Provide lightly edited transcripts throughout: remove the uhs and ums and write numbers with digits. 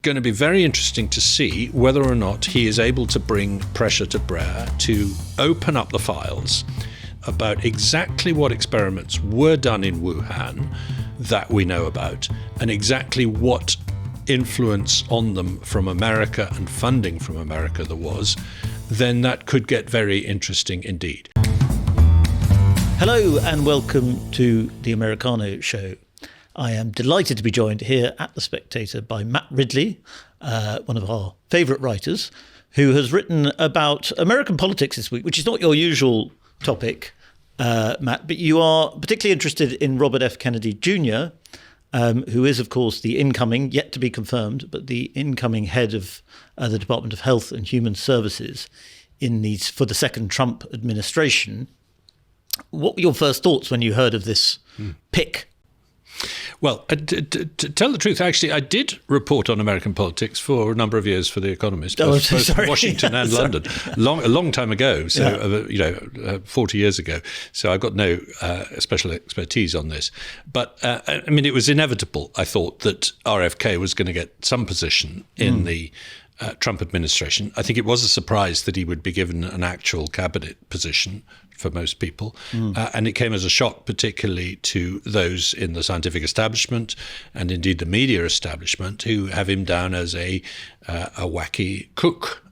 Going to be very interesting to see whether or not he is able to bring pressure to bear to open up the files about exactly what experiments were done in Wuhan that we know about, and exactly what influence on them from America and funding from America there was. Then that could get very interesting indeed. Hello and welcome to the Americano Show. I am delighted to be joined here at the Spectator by Matt Ridley, one of our favourite writers, who has written about American politics this week, which is not your usual topic, Matt, but you are particularly interested in Robert F. Kennedy Jr., who is, of course, the incoming, yet to be confirmed, but the incoming head of the Department of Health and Human Services for the second Trump administration. What were your first thoughts when you heard of this pick? Well, to tell the truth, actually, I did report on American politics for a number of years for The Economist, both Washington and London, a long time ago, 40 years ago. So I've got no special expertise on this. But, it was inevitable, I thought, that RFK was going to get some position in the Trump administration. I think it was a surprise that he would be given an actual cabinet position for most people. And it came as a shock, particularly to those in the scientific establishment and indeed the media establishment, who have him down as a wacky kook.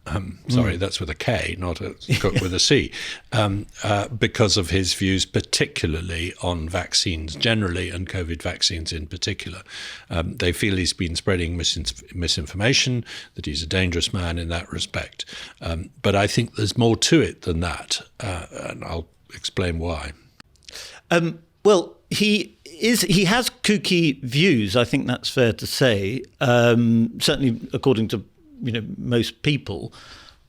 Sorry, that's with a K, not a cook with a C, because of his views, particularly on vaccines generally and COVID vaccines in particular. They feel he's been spreading misinformation, that he's a dangerous man in that respect. But I think there's more to it than that, and I'll explain why. Well, he has kooky views. I think that's fair to say. Certainly, according to most people.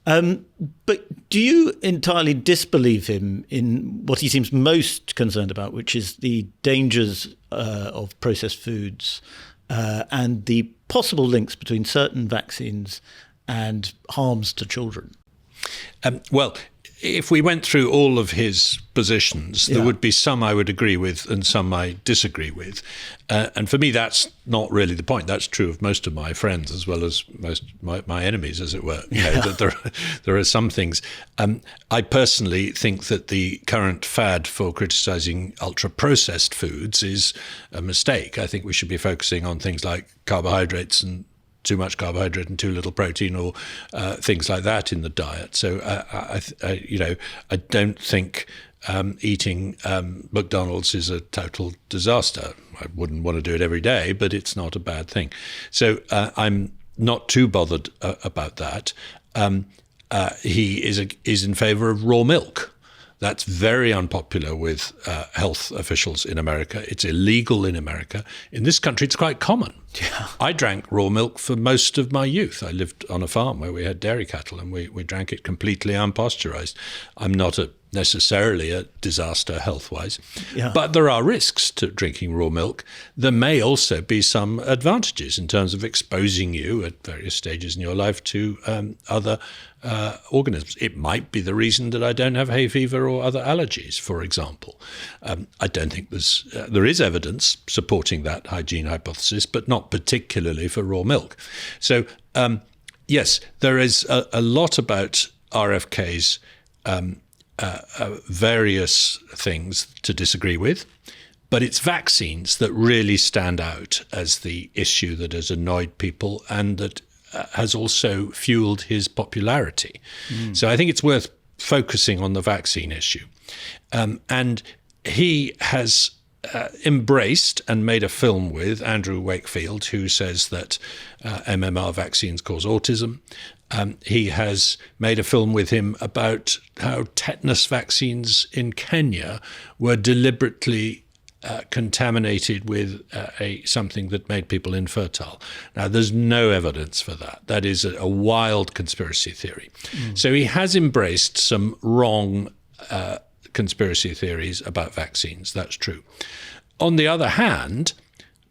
But do you entirely disbelieve him in what he seems most concerned about, which is the dangers of processed foods and the possible links between certain vaccines and harms to children? Well, if we went through all of his positions, there would be some I would agree with and some I disagree with. And for me, that's not really the point. That's true of most of my friends as well as most my enemies, as it were. That there are some things. I personally think that the current fad for criticising ultra-processed foods is a mistake. I think we should be focusing on things like carbohydrates and too much carbohydrate and too little protein, or things like that in the diet. So I don't think eating McDonald's is a total disaster. I wouldn't want to do it every day, but it's not a bad thing. So I'm not too bothered about that. He is in favour of raw milk. That's very unpopular with health officials in America. It's illegal in America. In this country, it's quite common. Yeah. I drank raw milk for most of my youth. I lived on a farm where we had dairy cattle, and we drank it completely unpasteurized. I'm not necessarily a disaster health-wise, but there are risks to drinking raw milk. There may also be some advantages in terms of exposing you at various stages in your life to other organisms. It might be the reason that I don't have hay fever or other allergies, for example. I don't think there is evidence supporting that hygiene hypothesis, but not particularly for raw milk. So, yes, there is a lot about RFK's various things to disagree with, but it's vaccines that really stand out as the issue that has annoyed people and that has also fueled his popularity. So I think it's worth focusing on the vaccine issue. And he has embraced and made a film with Andrew Wakefield, who says that MMR vaccines cause autism. He has made a film with him about how tetanus vaccines in Kenya were deliberately contaminated with something that made people infertile. Now, there's no evidence for that. That is a wild conspiracy theory. So he has embraced some wrong conspiracy theories about vaccines. That's true. On the other hand,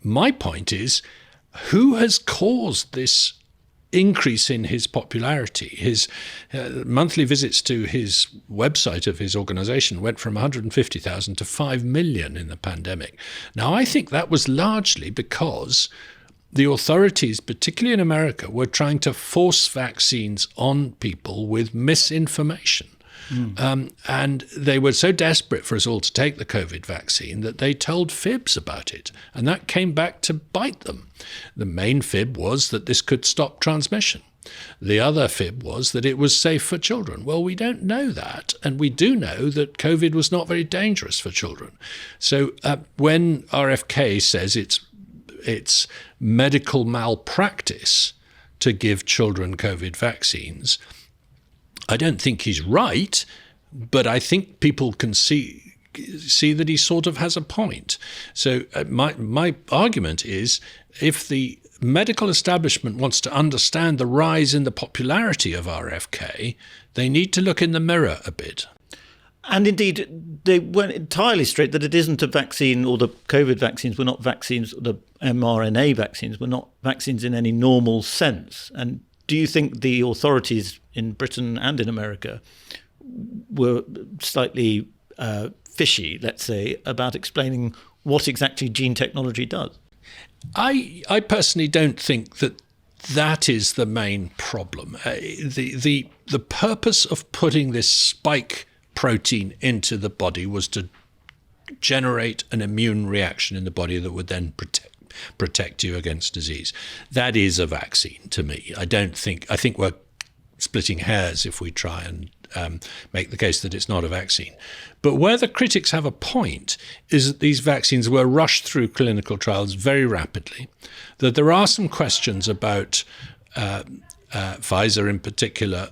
my point is, who has caused this increase in his popularity? His monthly visits to his website of his organization went from 150,000 to 5 million in the pandemic. Now, I think that was largely because the authorities, particularly in America, were trying to force vaccines on people with misinformation. And they were so desperate for us all to take the COVID vaccine that they told fibs about it. And that came back to bite them. The main fib was that this could stop transmission. The other fib was that it was safe for children. Well, we don't know that. And we do know that COVID was not very dangerous for children. So when RFK says it's medical malpractice to give children COVID vaccines, I don't think he's right, but I think people can see that he sort of has a point. So my argument is, if the medical establishment wants to understand the rise in the popularity of RFK, they need to look in the mirror a bit. And indeed, they weren't entirely straight that it isn't a vaccine, or the COVID vaccines were not vaccines, the mRNA vaccines were not vaccines in any normal sense. And do you think the authorities in Britain and in America were slightly fishy, let's say, about explaining what exactly gene technology does? I personally don't think that is the main problem. The purpose of putting this spike protein into the body was to generate an immune reaction in the body that would then protect you against disease. That is a vaccine to me. I think we're splitting hairs if we try and make the case that it's not a vaccine. But where the critics have a point is that these vaccines were rushed through clinical trials very rapidly, that there are some questions about Pfizer in particular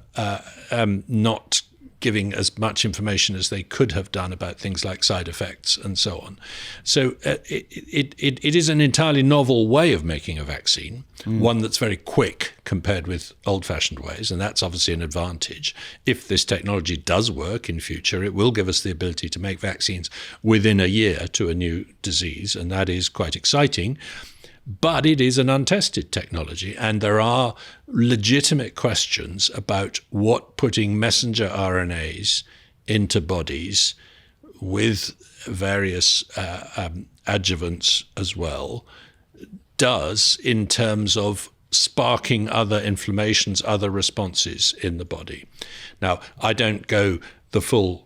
not giving as much information as they could have done about things like side effects and so on. So it is an entirely novel way of making a vaccine, one that's very quick compared with old-fashioned ways, and that's obviously an advantage. If this technology does work in future, it will give us the ability to make vaccines within a year to a new disease, and that is quite exciting. But it is an untested technology, and there are legitimate questions about what putting messenger RNAs into bodies with various adjuvants as well does in terms of sparking other inflammations, other responses in the body. Now, I don't go the full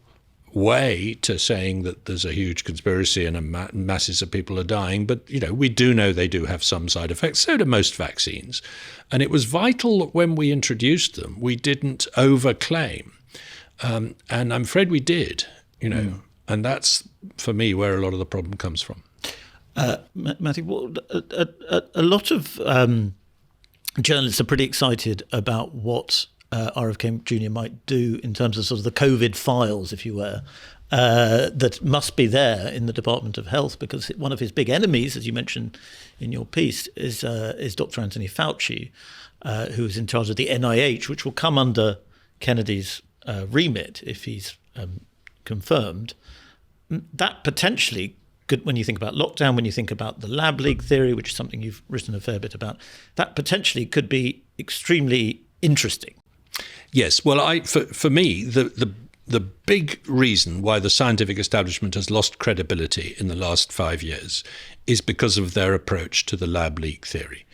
way to saying that there's a huge conspiracy and masses of people are dying, but we do know they do have some side effects. So do most vaccines, and it was vital that when we introduced them, we didn't overclaim, and I'm afraid we did. And that's for me where a lot of the problem comes from. Matthew, a lot of journalists are pretty excited about what RFK Jr. might do in terms of sort of the COVID files, if you were, that must be there in the Department of Health, because one of his big enemies, as you mentioned in your piece, is Dr. Anthony Fauci, who is in charge of the NIH, which will come under Kennedy's remit if he's confirmed. That potentially could, when you think about lockdown, when you think about the lab leak theory, which is something you've written a fair bit about, that potentially could be extremely interesting. Yes. Well, for me, the big reason why the scientific establishment has lost credibility in the last 5 years is because of their approach to the lab leak theory.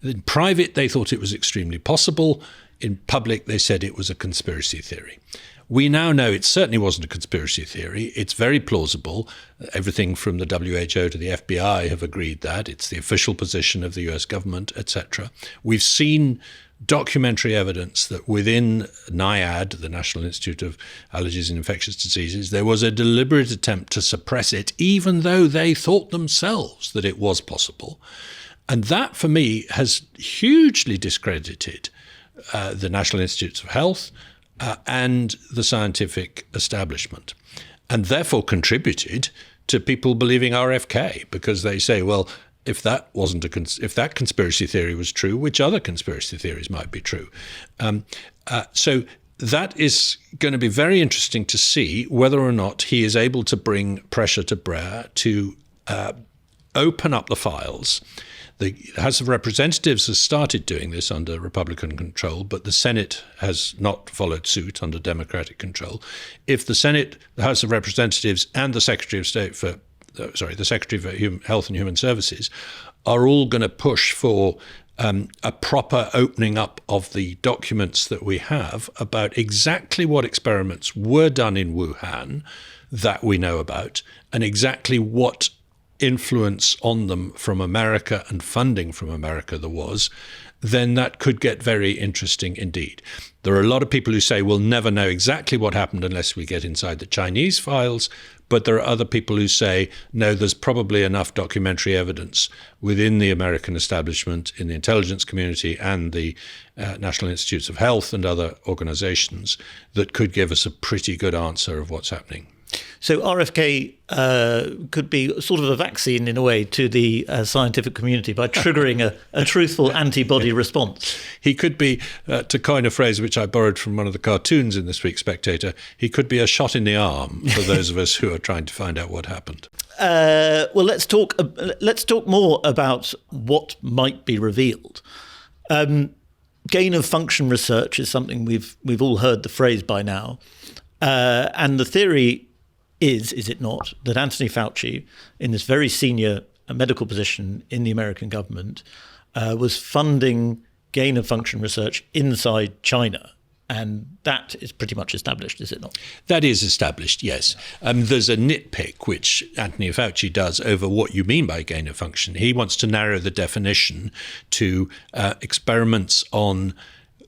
In private, they thought it was extremely possible. In public, they said it was a conspiracy theory. We now know it certainly wasn't a conspiracy theory. It's very plausible. Everything from the WHO to the FBI have agreed that. It's the official position of the US government, etc. We've seen documentary evidence that within NIAID, the National Institute of Allergies and Infectious Diseases, there was a deliberate attempt to suppress it, even though they thought themselves that it was possible. And that, for me, has hugely discredited the National Institutes of Health and the scientific establishment, and therefore contributed to people believing RFK, because they say, well, if that conspiracy theory was true, which other conspiracy theories might be true? So that is going to be very interesting to see whether or not he is able to bring pressure to bear to open up the files. The House of Representatives has started doing this under Republican control, but the Senate has not followed suit under Democratic control. If the Senate, the House of Representatives, and the Secretary of Health and Human Services are all going to push for a proper opening up of the documents that we have about exactly what experiments were done in Wuhan that we know about, and exactly what influence on them from America and funding from America there was, then that could get very interesting indeed. There are a lot of people who say we'll never know exactly what happened unless we get inside the Chinese files, but there are other people who say, no, there's probably enough documentary evidence within the American establishment, in the intelligence community and the National Institutes of Health and other organizations that could give us a pretty good answer of what's happening. So RFK could be sort of a vaccine in a way to the scientific community by triggering a truthful antibody response. He could be, to coin a phrase which I borrowed from one of the cartoons in this week's Spectator, he could be a shot in the arm for those of us who are trying to find out what happened. Well, let's talk more about what might be revealed. Gain of function research is something we've all heard the phrase by now, and the theory is it not, that Anthony Fauci, in this very senior medical position in the American government, was funding gain of function research inside China. And that is pretty much established, is it not? That is established, yes. There's a nitpick which Anthony Fauci does over what you mean by gain of function. He wants to narrow the definition to experiments on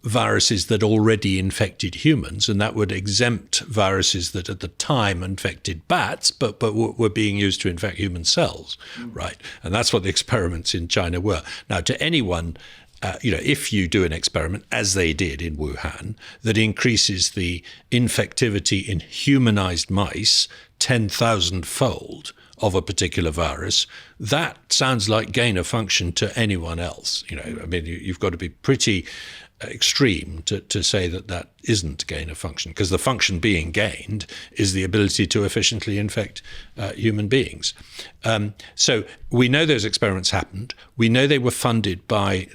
viruses that already infected humans, and that would exempt viruses that at the time infected bats, but were being used to infect human cells, right? And that's what the experiments in China were. Now, to anyone, if you do an experiment, as they did in Wuhan, that increases the infectivity in humanized mice 10,000-fold of a particular virus, that sounds like gain of function to anyone else. You've got to be pretty extreme to say that isn't gain of function, because the function being gained is the ability to efficiently infect human beings. So we know those experiments happened. We know they were funded by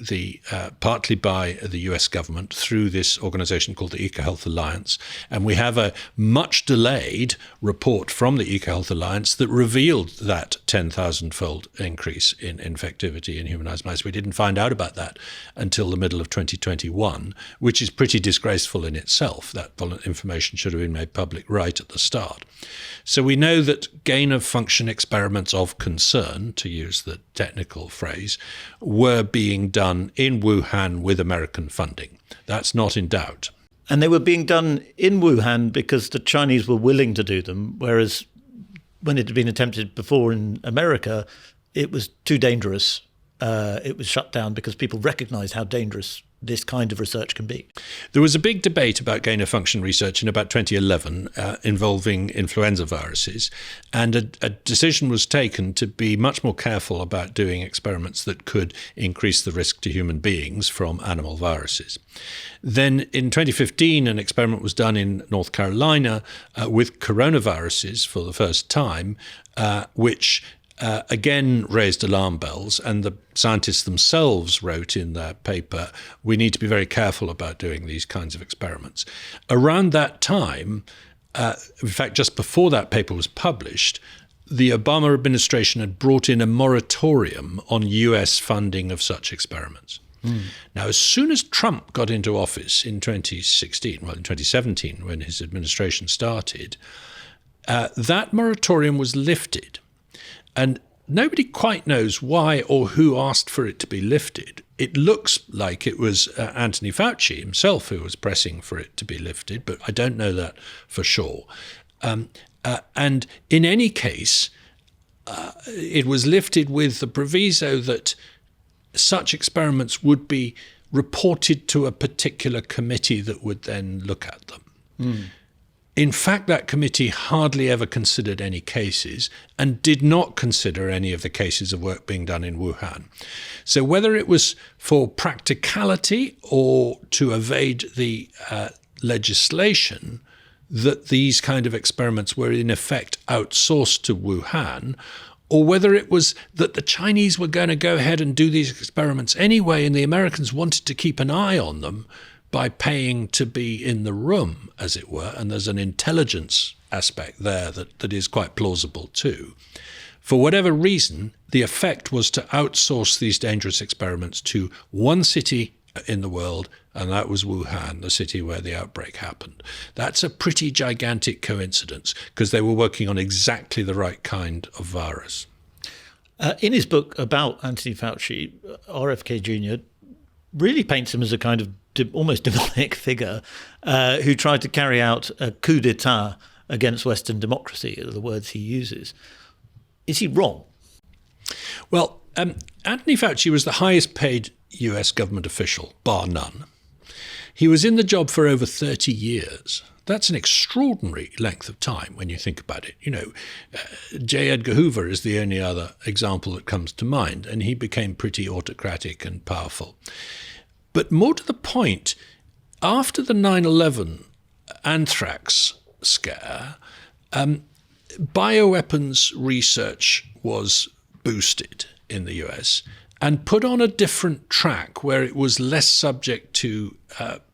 partly by the US government through this organization called the EcoHealth Alliance. And we have a much delayed report from the EcoHealth Alliance that revealed that 10,000-fold increase in infectivity in humanized mice. We didn't find out about that until the middle of 2021, which is pretty disgraceful in itself. That information should have been made public right at the start. So we know that gain of function experiments of concern, to use the technical phrase, were being done in Wuhan with American funding. That's not in doubt. And they were being done in Wuhan because the Chinese were willing to do them, whereas when it had been attempted before in America, it was too dangerous. It was shut down because people recognized how dangerous this kind of research can be. There was a big debate about gain of function research in about 2011 involving influenza viruses, and a decision was taken to be much more careful about doing experiments that could increase the risk to human beings from animal viruses. Then in 2015, an experiment was done in North Carolina with coronaviruses for the first time, which again raised alarm bells, and the scientists themselves wrote in their paper, we need to be very careful about doing these kinds of experiments. Around that time, in fact, just before that paper was published, the Obama administration had brought in a moratorium on US funding of such experiments. Now, as soon as Trump got into office in 2017, when his administration started, that moratorium was lifted. And nobody quite knows why or who asked for it to be lifted. It looks like it was Anthony Fauci himself who was pressing for it to be lifted, but I don't know that for sure. And in any case, it was lifted with the proviso that such experiments would be reported to a particular committee that would then look at them. In fact, that committee hardly ever considered any cases and did not consider any of the cases of work being done in Wuhan. So whether it was for practicality or to evade the legislation that these kind of experiments were in effect outsourced to Wuhan, or whether it was that the Chinese were going to go ahead and do these experiments anyway and the Americans wanted to keep an eye on them by paying to be in the room, as it were, and there's an intelligence aspect there that is quite plausible too. For whatever reason, the effect was to outsource these dangerous experiments to one city in the world, and that was Wuhan, the city where the outbreak happened. That's a pretty gigantic coincidence, because they were working on exactly the right kind of virus. In his book about Anthony Fauci, RFK Jr. really paints him as a kind of almost demonic figure who tried to carry out a coup d'etat against Western democracy, are the words he uses. Is he wrong? Well, Anthony Fauci was the highest paid US government official, bar none. He was in the job for over 30 years. That's an extraordinary length of time when you think about it. You know, J. Edgar Hoover is the only other example that comes to mind, and he became pretty autocratic and powerful. But more to the point, after the 9/11 anthrax scare, bioweapons research was boosted in the US and put on a different track where it was less subject to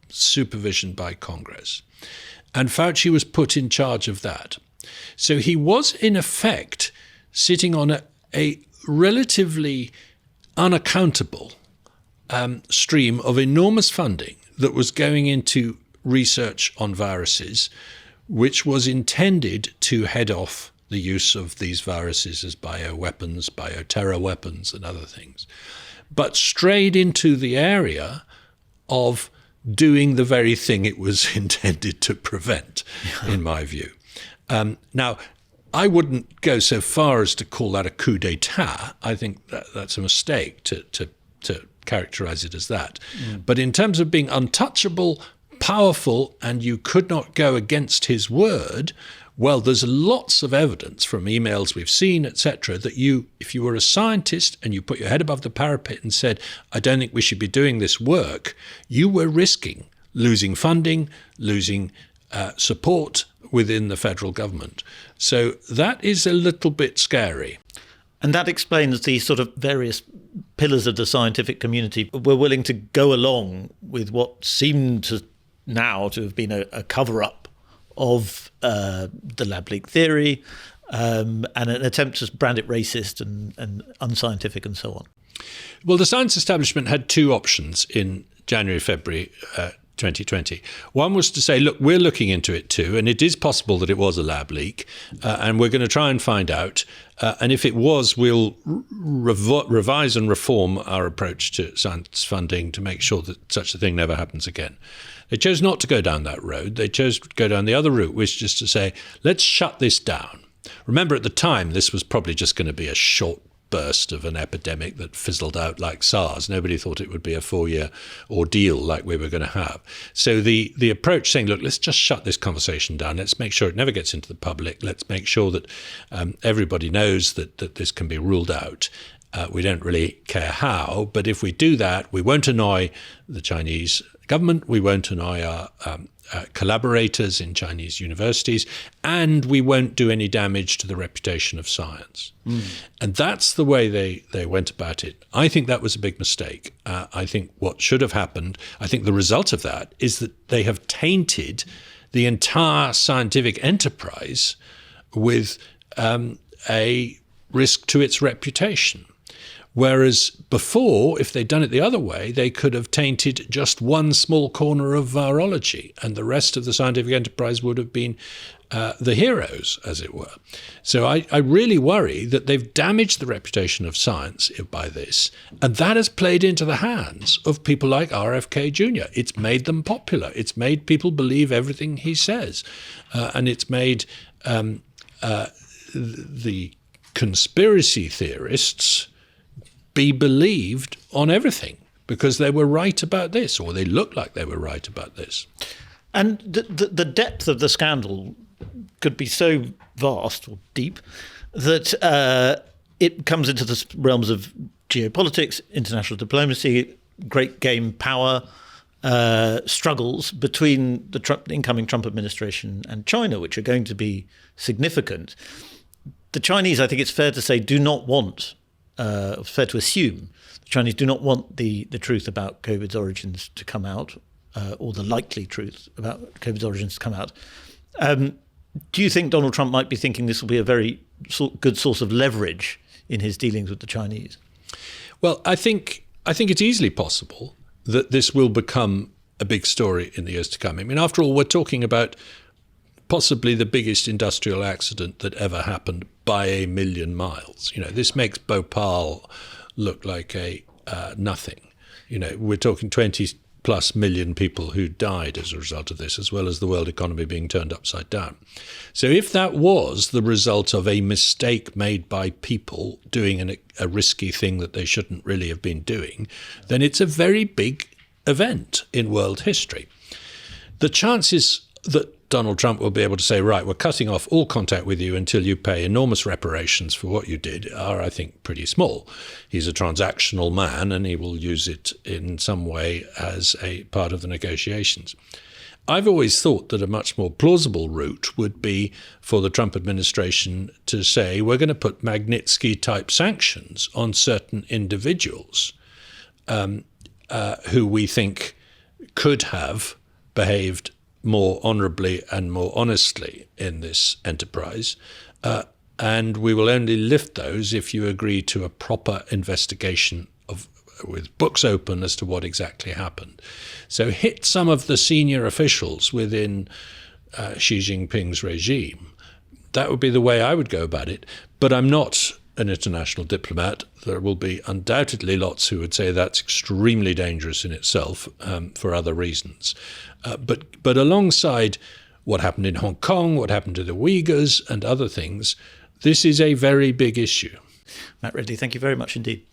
supervision by Congress. And Fauci was put in charge of that. So he was, in effect, sitting on a relatively unaccountable stream of enormous funding that was going into research on viruses, which was intended to head off the use of these viruses as bioweapons, bioterror weapons, and other things, but strayed into the area of doing the very thing it was intended to prevent, in my view. Now, I wouldn't go so far as to call that a coup d'etat. I think that's a mistake to characterize it as that. But in terms of being untouchable, powerful, and you could not go against his word, well, there's lots of evidence from emails we've seen, etc., that if you were a scientist and you put your head above the parapet and said, I don't think we should be doing this work, you were risking losing funding, losing support within the federal government. So that is a little bit scary. And that explains the sort of various pillars of the scientific community were willing to go along with what seemed to now to have been a cover-up of the lab leak theory and an attempt to brand it racist and unscientific and so on. Well, the science establishment had two options in January, February 2020. One was to say, look, we're looking into it too, and it is possible that it was a lab leak, and we're going to try and find out. And if it was, we'll revise and reform our approach to science funding to make sure that such a thing never happens again. They chose not to go down that road. They chose to go down the other route, which is to say, let's shut this down. Remember, at the time, this was probably just going to be a short burst of an epidemic that fizzled out like SARS. Nobody thought it would be a 4-year ordeal like we were going to have. So the approach saying, look, let's just shut this conversation down. Let's make sure it never gets into the public. Let's make sure that everybody knows that this can be ruled out. We don't really care how, but if we do that, we won't annoy the Chinese government, we won't annoy our collaborators in Chinese universities, and we won't do any damage to the reputation of science. And that's the way they went about it. I think that was a big mistake. I think what should have happened, I think the result of that is that they have tainted the entire scientific enterprise with a risk to its reputation. Whereas before, if they'd done it the other way, they could have tainted just one small corner of virology, and the rest of the scientific enterprise would have been the heroes, as it were. So I really worry that they've damaged the reputation of science by this, and that has played into the hands of people like RFK Jr. It's made them popular. It's made people believe everything he says, and it's made the conspiracy theorists be believed on everything because they were right about this, or they looked like they were right about this. And the depth of the scandal could be so vast or deep that it comes into the realms of geopolitics, international diplomacy, great game power, struggles between the incoming Trump administration and China, which are going to be significant. The Chinese, I think it's fair to say, do not want fair to assume the Chinese do not want the truth about COVID's origins to come out, or the likely truth about COVID's origins to come out. Do you think Donald Trump might be thinking this will be a very good source of leverage in his dealings with the Chinese? Well, I think it's easily possible that this will become a big story in the years to come. I mean, after all, we're talking about possibly the biggest industrial accident that ever happened by a million miles. This makes Bhopal look like a nothing. We're talking 20 plus million people who died as a result of this, as well as the world economy being turned upside down. So if that was the result of a mistake made by people doing a risky thing that they shouldn't really have been doing, then it's a very big event in world history. The chances that Donald Trump will be able to say, right, we're cutting off all contact with you until you pay enormous reparations for what you did are, I think, pretty small. He's a transactional man and he will use it in some way as a part of the negotiations. I've always thought that a much more plausible route would be for the Trump administration to say, we're going to put Magnitsky-type sanctions on certain individuals who we think could have behaved more honourably and more honestly in this enterprise. And we will only lift those if you agree to a proper investigation with books open as to what exactly happened. So hit some of the senior officials within Xi Jinping's regime. That would be the way I would go about it. But I'm not an international diplomat. There will be undoubtedly lots who would say that's extremely dangerous in itself for other reasons. But alongside what happened in Hong Kong, what happened to the Uyghurs and other things, this is a very big issue. Matt Ridley, thank you very much indeed.